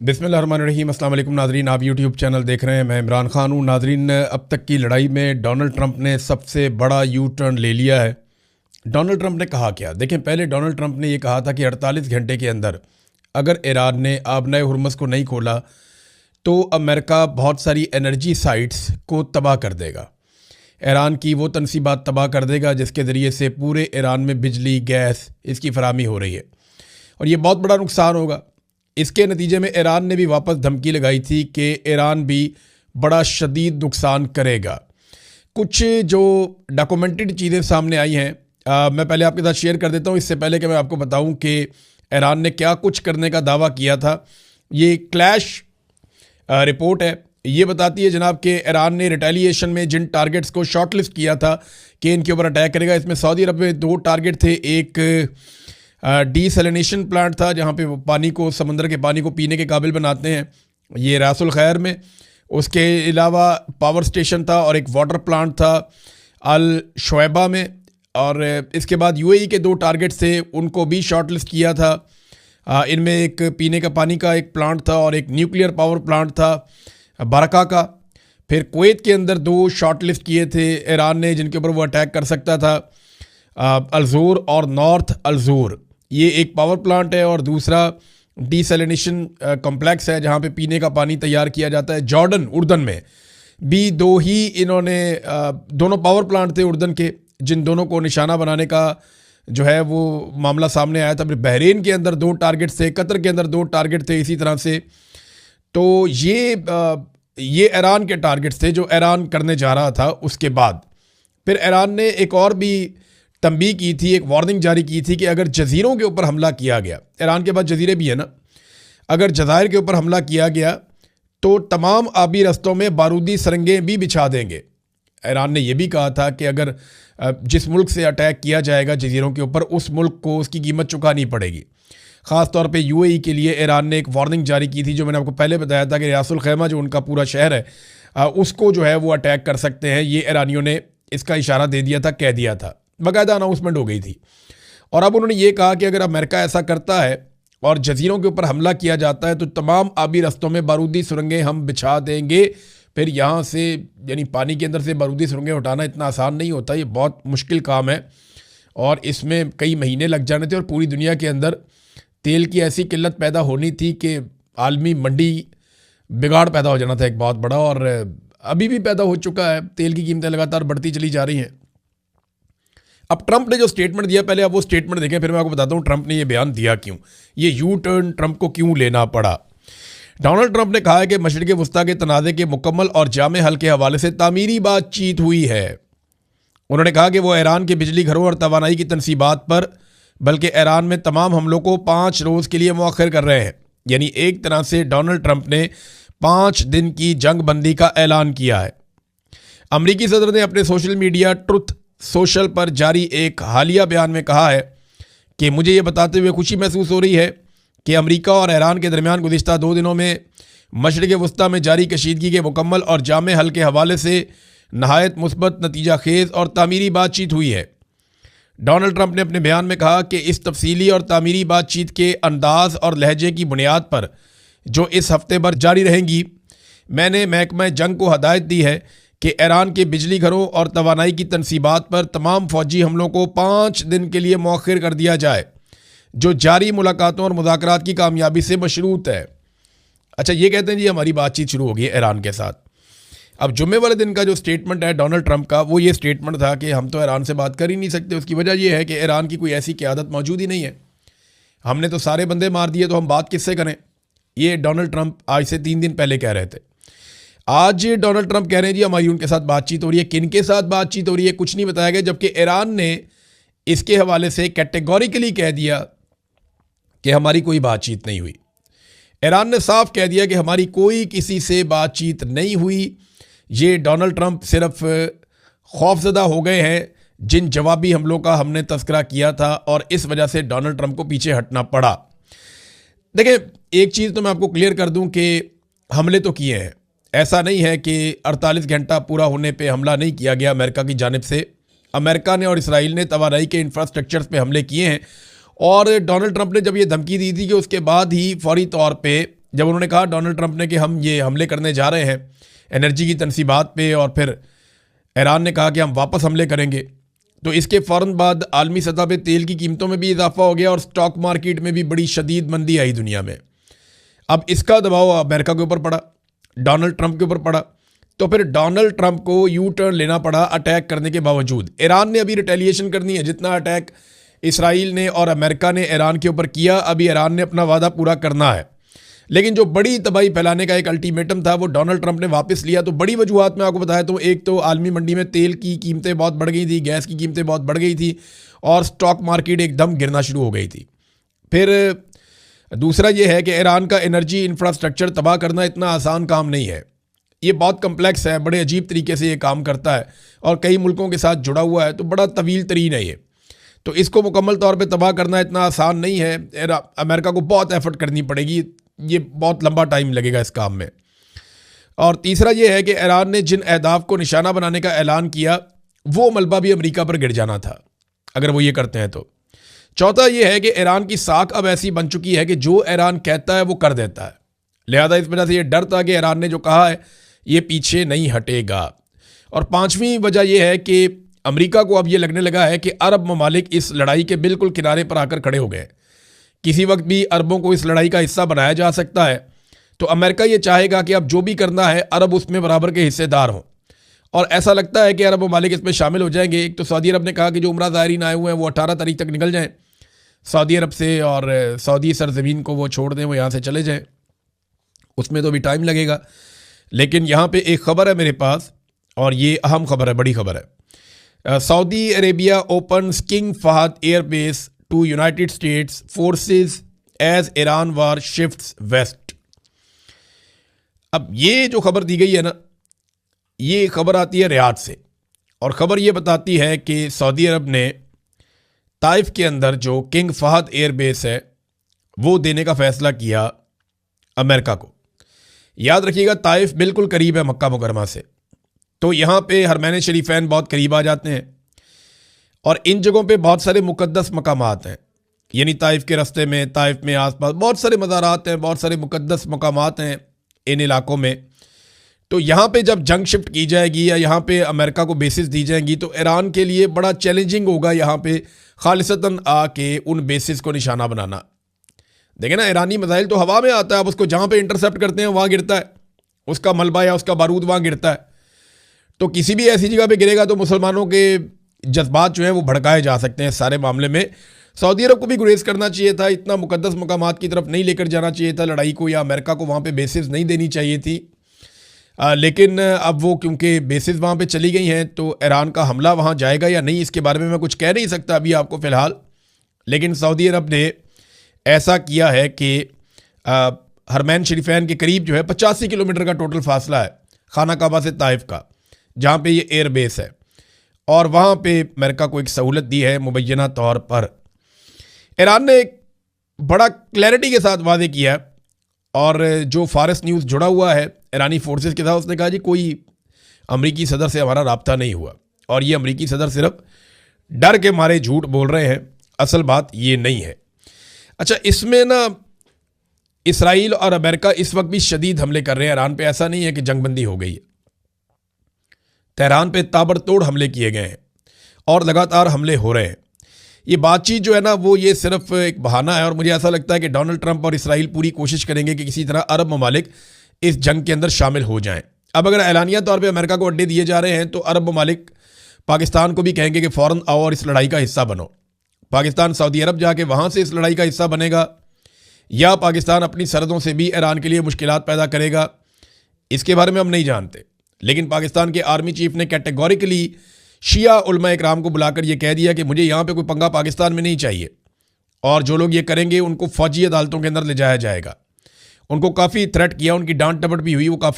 बिस्मिल्लाहिर्रहमानिर्रहीम। अस्सलाम वालेकुम नाज़रीन, आप यूट्यूब चैनल देख रहे हैं। मैं इमरान खान हूँ। नाज़रीन, अब तक की लड़ाई में डोनाल्ड ट्रंप ने सबसे बड़ा यू टर्न ले लिया है। डोनाल्ड ट्रंप ने कहा क्या? देखें, पहले डोनाल्ड ट्रंप ने यह कहा था कि 48 घंटे के अंदर अगर ईरान ने आबनाए हुर्मुज़ को नहीं खोला तो अमेरिका बहुत सारी एनर्जी साइट्स को तबाह कर देगा। ईरान की वो तनसीबात तबाह कर देगा जिसके ज़रिए से पूरे ईरान में बिजली, गैस इसकी फराहमी हो रही है, और ये बहुत बड़ा नुकसान होगा। इसके नतीजे में ईरान ने भी वापस धमकी लगाई थी कि ईरान भी बड़ा शदीद नुकसान करेगा। कुछ जो डॉक्यूमेंटेड चीज़ें सामने आई हैं, मैं पहले आपके साथ शेयर कर देता हूँ, इससे पहले कि मैं आपको बताऊँ कि ईरान ने क्या कुछ करने का दावा किया था। ये क्लैश रिपोर्ट है, ये बताती है जनाब कि ईरान ने रिटेलिएशन में जिन टारगेट्स को शॉर्टलिस्ट किया था कि इनके ऊपर अटैक करेगा, इसमें सऊदी अरब में 2 टारगेट थे। एक डीसैलिनेशन प्लांट था जहाँ पे वो पानी को, समंदर के पानी को पीने के काबिल बनाते हैं, ये रासुल खैर में। उसके अलावा पावर स्टेशन था और एक वाटर प्लांट था अल शुएबा में। और इसके बाद यूएई के 2 टारगेट थे, उनको भी शॉर्ट लिस्ट किया था। इनमें एक पीने का पानी का एक प्लांट था और एक न्यूक्लियर पावर प्लांट था बरका का। फिर कुवैत के अंदर 2 शॉर्ट लिस्ट किए थे ईरान ने जिनके ऊपर वो अटैक कर सकता था, अलजोर और नॉर्थ अलजोर। ये एक पावर प्लांट है और दूसरा डीसैलिनेशन कॉम्प्लेक्स है जहाँ पे पीने का पानी तैयार किया जाता है। जॉर्डन, उर्दन में भी 2 ही इन्होंने दोनों पावर प्लांट थे उर्दन के, जिन दोनों को निशाना बनाने का जो है वो मामला सामने आया था। फिर बहरीन के अंदर 2 टारगेट थे, कतर के अंदर 2 टारगेट थे इसी तरह से। तो ये ईरान के टारगेट्स थे जो ईरान करने जा रहा था। उसके बाद फिर ईरान ने एक और भी तंबीह की थी, एक वार्निंग जारी की थी कि अगर जजीरों के ऊपर हमला किया गया, ईरान के पास जजीरे भी है ना, अगर जज़ायर के ऊपर हमला किया गया तो तमाम आबी रस्तों में बारूदी सरंगें भी बिछा देंगे। ईरान ने यह भी कहा था कि अगर जिस मुल्क से अटैक किया जाएगा जजीरों के ऊपर, उस मुल्क को उसकी कीमत चुकानी पड़ेगी। ख़ास तौर पे यूएई के लिए ईरान ने एक वार्निंग जारी की थी, जो मैंने आपको पहले बताया था कि रासुल खैमा जो उनका पूरा शहर है उसको जो है वो अटैक कर सकते हैं। ये ईरानियों ने इसका इशारा दे दिया था, कह दिया था, बाकायदा अनाउंसमेंट हो गई थी। और अब उन्होंने ये कहा कि अगर अमेरिका ऐसा करता है और जजीरों के ऊपर हमला किया जाता है तो तमाम आबी रस्तों में बारूदी सुरंगें हम बिछा देंगे। फिर यहाँ से, यानी पानी के अंदर से बारूदी सुरंगें उठाना इतना आसान नहीं होता, ये बहुत मुश्किल काम है और इसमें कई महीने लग जाने थे। और पूरी दुनिया के अंदर तेल की ऐसी किल्लत पैदा होनी थी कि आलमी मंडी बिगाड़ पैदा हो जाना था एक बहुत बड़ा, और अभी भी पैदा हो चुका है। तेल की कीमतें लगातार बढ़ती चली जा रही हैं। अब ट्रंप ने जो स्टेटमेंट दिया, पहले आप वो स्टेटमेंट देखें, फिर मैं आपको बताता हूँ ट्रंप ने ये बयान दिया क्यों, ये यू टर्न ट्रंप को क्यों लेना पड़ा। डोनाल्ड ट्रंप ने कहा है कि मशरिक़ वस्ता के तनाज़े के मुकम्मल और जामे हल के हवाले से तामीरी बातचीत हुई है। उन्होंने कहा कि वो ईरान के बिजली घरों और तवानाई की तनसीबात पर, बल्कि ईरान में तमाम हमलों को 5 रोज़ के लिए मौखर कर रहे हैं। यानी एक तरह से डोनाल्ड ट्रंप ने 5 दिन की जंग बंदी का ऐलान किया है। अमरीकी सदर ने अपने सोशल मीडिया ट्रुथ सोशल पर जारी एक हालिया बयान में कहा है कि मुझे ये बताते हुए खुशी महसूस हो रही है कि अमेरिका और ईरान के दरमियान गुज़िश्ता 2 दिनों में मशरिक़ वस्ता में जारी कशीदगी के मुकम्मल और जामे हल के हवाले से नहायत मुस्बत, नतीजा खेज़ और तामीरी बातचीत हुई है। डोनाल्ड ट्रंप ने अपने बयान में कहा कि इस तफसीली और तामीरी बातचीत के अंदाज और लहजे की बुनियाद पर, जो इस हफ्ते भर जारी रहेंगी, मैंने महकमा जंग को हदायत दी है कि ईरान के बिजली घरों और तवानाई की तनसीबात पर तमाम फ़ौजी हमलों को 5 दिन के लिए मौखर कर दिया जाए, जो जारी मुलाकातों और मुज़ाकरात की कामयाबी से मशरूत है। अच्छा, ये कहते हैं जी हमारी बातचीत शुरू हो गई है ईरान के साथ। अब जुम्मे वाले दिन का जो स्टेटमेंट है डोनाल्ड ट्रंप का, वो ये स्टेटमेंट था कि हम तो ईरान से बात कर ही नहीं सकते। उसकी वजह यह है कि ईरान की कोई ऐसी क़यादत मौजूद ही नहीं है, हमने तो सारे बंदे मार दिए, तो हम बात किससे करें। ये डोनाल्ड ट्रंप आज से 3 दिन पहले कह रहे थे। आज डोनाल्ड ट्रंप कह रहे हैं जी हमारी उनके साथ बातचीत हो रही है। किन के साथ बातचीत हो रही है कुछ नहीं बताया गया, जबकि ईरान ने इसके हवाले से कैटेगोरिकली कह दिया कि हमारी कोई बातचीत नहीं हुई। ईरान ने साफ कह दिया कि हमारी कोई किसी से बातचीत नहीं हुई। ये डोनाल्ड ट्रंप सिर्फ खौफजदा हो गए हैं जिन जवाबी हमलों का हमने तस्करा किया था, और इस वजह से डोनाल्ड ट्रंप को पीछे हटना पड़ा। देखिए, एक चीज़ तो मैं आपको क्लियर कर दूं कि हमले तो किए हैं, ऐसा नहीं है कि 48 घंटा पूरा होने पे हमला नहीं किया गया अमेरिका की जानिब से। अमेरिका ने और इसराइल ने तवानाई के इंफ्रास्ट्रक्चर्स पे हमले किए हैं। और डोनाल्ड ट्रंप ने जब ये धमकी दी थी कि उसके बाद ही फौरी तौर पे जब उन्होंने कहा डोनाल्ड ट्रंप ने कि हम ये हमले करने जा रहे हैं एनर्जी की तनसीबात पे, और फिर ईरान ने कहा कि हम वापस हमले करेंगे, तो इसके फ़ौरन बाद आलमी सतह पे तेल की कीमतों में भी इजाफा हो गया और स्टॉक मार्केट में भी बड़ी शदीद मंदी आई दुनिया में। अब इसका दबाव अमेरिका के ऊपर पड़ा, डोनाल्ड ट्रंप के ऊपर पड़ा, तो फिर डोनाल्ड ट्रंप को यू टर्न लेना पड़ा अटैक करने के बावजूद। ईरान ने अभी रिटेलिएशन करनी है, जितना अटैक इसराइल ने और अमेरिका ने ईरान के ऊपर किया, अभी ईरान ने अपना वादा पूरा करना है। लेकिन जो बड़ी तबाही फैलाने का एक अल्टीमेटम था वो डोनाल्ड ट्रंप ने वापस लिया। तो बड़ी वजूहत मैं आपको बताया, तो एक तो आलमी मंडी में तेल की कीमतें बहुत बढ़ गई थी, गैस की कीमतें बहुत बढ़ गई थी और स्टॉक मार्केट एकदम गिरना शुरू हो गई थी। फिर दूसरा ये है कि ईरान का एनर्जी इंफ्रास्ट्रक्चर तबाह करना इतना आसान काम नहीं है, ये बहुत कम्प्लेक्स है, बड़े अजीब तरीके से ये काम करता है और कई मुल्कों के साथ जुड़ा हुआ है, तो बड़ा तवील तरीन है ये। तो इसको मुकम्मल तौर पे तबाह करना इतना आसान नहीं है, अमेरिका को बहुत एफर्ट करनी पड़ेगी, ये बहुत लंबा टाइम लगेगा इस काम में। और तीसरा ये है कि ईरान ने जिन अहदाफ को निशाना बनाने का ऐलान किया वो मलबा भी अमेरिका पर गिर जाना था अगर वो ये करते हैं तो। चौथा ये है कि ईरान की साख अब ऐसी बन चुकी है कि जो ईरान कहता है वो कर देता है, लिहाजा इस वजह से ये डर था कि ईरान ने जो कहा है ये पीछे नहीं हटेगा। और पांचवी वजह यह है कि अमेरिका को अब ये लगने लगा है कि अरब ममालिक इस लड़ाई के बिल्कुल किनारे पर आकर खड़े हो गए, किसी वक्त भी अरबों को इस लड़ाई का हिस्सा बनाया जा सकता है। तो अमेरिका ये चाहेगा कि अब जो भी करना है अरब उसमें बराबर के हिस्सेदार हों, और ऐसा लगता है कि अरब ममालिक इसमें शामिल हो जाएंगे। एक तो सऊदी अरब ने कहा कि जो उम्रा ज़ायरीन आए हुए हैं वो 18 तारीख तक निकल जाएं सऊदी अरब से, और सऊदी सरजमीन को वो छोड़ दें, वो यहाँ से चले जाएं, उसमें तो भी टाइम लगेगा। लेकिन यहाँ पे एक ख़बर है मेरे पास, और ये अहम खबर है, बड़ी खबर है। Saudi Arabia opens King Fahd airbase to United States forces as Iran war shifts west. अब ये जो खबर दी गई है ना, ये खबर आती है रियाद से, और ख़बर ये बताती है कि सऊदी अरब ने ताइफ के अंदर जो किंग फहद एयरबेस है वो देने का फ़ैसला किया अमेरिका को। याद रखिएगा ताइफ बिल्कुल करीब है मक्का मुकरमा से, तो यहाँ पे हरमैन शरीफैन बहुत करीब आ जाते हैं, और इन जगहों पे बहुत सारे मुकद्दस मकामात हैं, यानी ताइफ के रास्ते में, ताइफ में आसपास बहुत सारे मज़ारात हैं, बहुत सारे मुकद्दस मकामात हैं इन इलाकों में। तो यहाँ पे जब जंग शिफ्ट की जाएगी या यहाँ पे अमेरिका को बेसिस दी जाएंगी तो ईरान के लिए बड़ा चैलेंजिंग होगा यहाँ पे खालिसतन आके उन बेसिस को निशाना बनाना। देखें ना, ईरानी मिसाइल तो हवा में आता है, अब उसको जहाँ पे इंटरसेप्ट करते हैं वहाँ गिरता है, उसका मलबा या उसका बारूद वहाँ गिरता है। तो किसी भी ऐसी जगह पे गिरेगा तो मुसलमानों के जज्बात जो हैं वो भड़काए जा सकते हैं। सारे मामले में सऊदी अरब को भी गुरेज करना चाहिए था, इतना मुकद्दस मकामात की तरफ नहीं लेकर जाना चाहिए था लड़ाई को, या अमेरिका को वहाँ पे बेसिस नहीं देनी चाहिए थी। लेकिन अब वो क्योंकि बेसिस वहाँ पे चली गई हैं तो ईरान का हमला वहाँ जाएगा या नहीं इसके बारे में मैं कुछ कह नहीं सकता अभी आपको फ़िलहाल। लेकिन सऊदी अरब ने ऐसा किया है कि हरमैन शरीफैन के करीब जो है 85 किलोमीटर का टोटल फासला है खाना काबा से ताइफ का, जहाँ पे ये एयर बेस है, और वहाँ पे अमेरिका को एक सहूलत दी है मुबैना तौर पर। ईरान ने एक बड़ा क्लैरिटी के साथ वादे किया है, और जो फारस न्यूज़ जुड़ा हुआ है ईरानी फोर्सेस के साथ, उसने कहा जी कोई अमरीकी सदर से हमारा रब्ता नहीं हुआ, और ये अमरीकी सदर सिर्फ डर के मारे झूठ बोल रहे हैं, असल बात ये नहीं है। अच्छा, इसमें ना इसराइल और अमेरिका इस वक्त भी शदीद हमले कर रहे हैं ईरान पे, ऐसा नहीं है कि जंगबंदी हो गई है। तेहरान पे ताबड़तोड़ हमले किए गए हैं और लगातार हमले हो रहे हैं। ये बातचीत जो है ना वो ये सिर्फ एक बहाना है, और मुझे ऐसा लगता है कि डोनाल्ड ट्रंप और इसराइल पूरी कोशिश करेंगे कि किसी तरह अरब ममालिक इस जंग के अंदर शामिल हो जाएं। अब अगर ऐलानिया तौर पे अमेरिका को अड्डे दिए जा रहे हैं तो अरब ममालिक पाकिस्तान को भी कहेंगे कि फ़ौरन आओ और इस लड़ाई का हिस्सा बनो। पाकिस्तान सऊदी अरब जाके वहाँ से इस लड़ाई का हिस्सा बनेगा, या पाकिस्तान अपनी सरहदों से भी ईरान के लिए मुश्किलात पैदा करेगा, इसके बारे में हम नहीं जानते। लेकिन पाकिस्तान के आर्मी चीफ ने कैटेगोरिकली शिया उलमा इकराम को बुलाकर यह कह दिया कि मुझे यहाँ पे कोई पंगा पाकिस्तान में नहीं चाहिए, और जो लोग ये करेंगे उनको फ़ौजी अदालतों के अंदर ले जाया जाएगा। उनको काफ़ी थ्रेट किया, उनकी डांट डपट भी हुई, वो काफ़ी